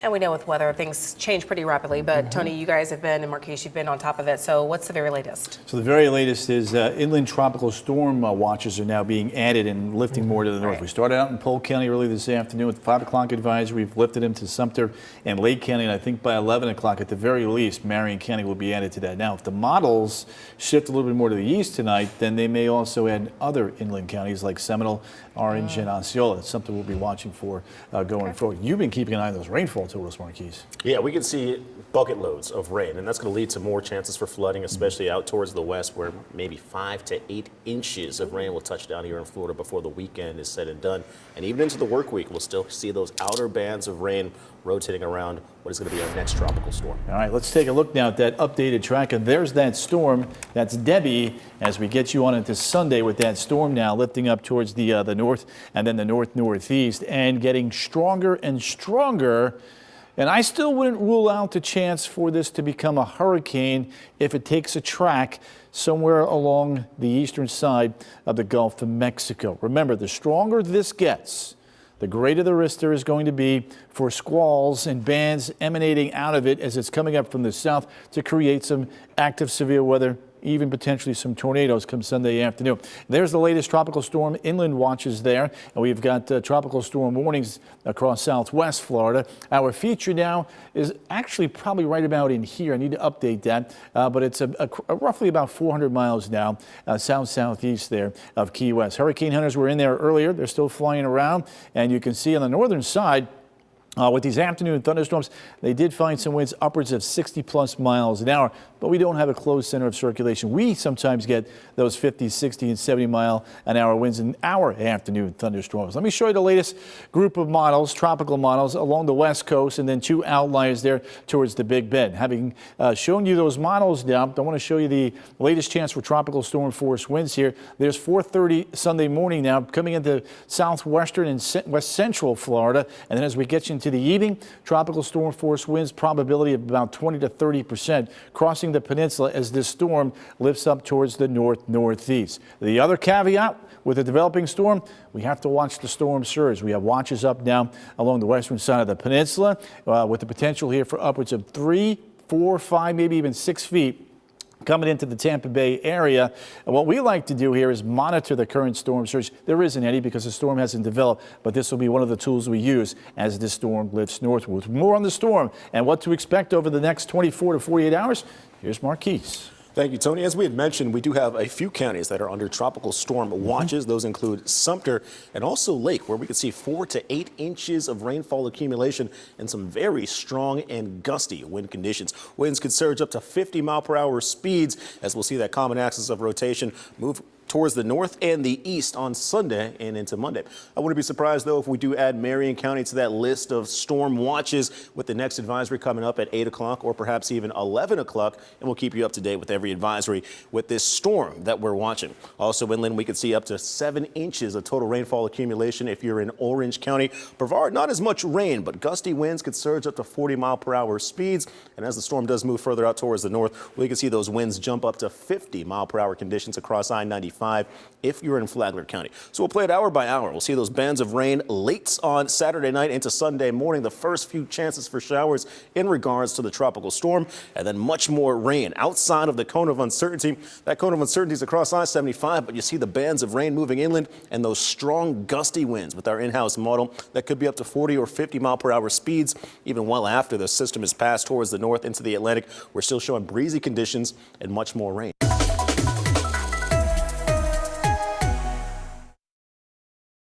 And we know with weather, things change pretty rapidly, but Tony, you guys have been, and Marquise, you've been on top of it. So what's the very latest? So the very latest is inland tropical storm watches are now being added and lifting more to the north. Right. We started out in Polk County early this afternoon with the 5 o'clock advisory. We've lifted them to Sumter and Lake County, and I think by 11 o'clock at the very least, Marion County will be added to that. Now, if the models shift a little bit more to the east tonight, then they may also add other inland counties like Seminole, Orange, and Osceola. That's something we'll be watching for going forward. You've been keeping an eye on those rainfall totals, Marquise. Yeah, we can see bucket loads of rain, and that's going to lead to more chances for flooding, especially out towards the west, where maybe 5 to 8 inches of rain will touch down here in Florida before the weekend is said and done. And even into the work week, we'll still see those outer bands of rain rotating around what is going to be our next tropical storm. All right, let's take a look now at that updated track. And there's that storm. That's Debbie as we get you on into Sunday with that storm now lifting up towards the north and then the north-northeast and getting stronger and stronger. And I still wouldn't rule out the chance for this to become a hurricane if it takes a track somewhere along the eastern side of the Gulf of Mexico. Remember, the stronger this gets, the greater the risk there is going to be for squalls and bands emanating out of it as it's coming up from the south to create some active severe weather, even potentially some tornadoes come Sunday afternoon. There's the latest tropical storm inland watches there, and we've got tropical storm warnings across southwest Florida. Our feature now is actually probably right about in here. I need to update that, but it's roughly about 400 miles now south-southeast there of Key West. Hurricane hunters were in there earlier. They're still flying around, and you can see on the northern side, with these afternoon thunderstorms, they did find some winds upwards of 60+ miles an hour, but we don't have a closed center of circulation. We sometimes get those 50, 60, and 70-mile-an-hour winds in our afternoon thunderstorms. Let me show you the latest group of models, tropical models, along the west coast, and then 2 outliers there towards the Big Bend. Having shown you those models now, I want to show you the latest chance for tropical storm force winds here. There's 4:30 Sunday morning now coming into southwestern and west central Florida, and then as we get you into the evening, tropical storm force winds probability of about 20 to 30% crossing the peninsula as this storm lifts up towards the north-northeast. The other caveat with a developing storm, we have to watch the storm surge. We have watches up now along the western side of the peninsula with the potential here for upwards of 3, 4, 5, maybe even 6 feet coming into the Tampa Bay area. And what we like to do here is monitor the current storm surge. There isn't any because the storm hasn't developed, but this will be one of the tools we use as this storm lifts northward. More on the storm and what to expect over the next 24 to 48 hours. Here's Marquise. Thank you, Tony. As we had mentioned, we do have a few counties that are under tropical storm watches. Those include Sumter and also Lake, where we could see 4 to 8 inches of rainfall accumulation and some very strong and gusty wind conditions. Winds could surge up to 50-mile-per-hour speeds as we'll see that common axis of rotation move towards the north and the east on Sunday and into Monday. I wouldn't be surprised, though, if we do add Marion County to that list of storm watches with the next advisory coming up at 8 o'clock or perhaps even 11 o'clock, and we'll keep you up to date with every advisory with this storm that we're watching. Also inland, we could see up to 7 inches of total rainfall accumulation if you're in Orange County. Brevard, not as much rain, but gusty winds could surge up to 40-mile-per-hour speeds, and as the storm does move further out towards the north, we can see those winds jump up to 50-mile-per-hour conditions across I-95 if you're in Flagler County. So we'll play it hour by hour. We'll see those bands of rain late on Saturday night into Sunday morning, the first few chances for showers in regards to the tropical storm, and then much more rain outside of the cone of uncertainty. That cone of uncertainty is across I-75, but you see the bands of rain moving inland and those strong gusty winds with our in-house model that could be up to 40 or 50-mile-per-hour speeds even well after the system is passed towards the north into the Atlantic. We're still showing breezy conditions and much more rain.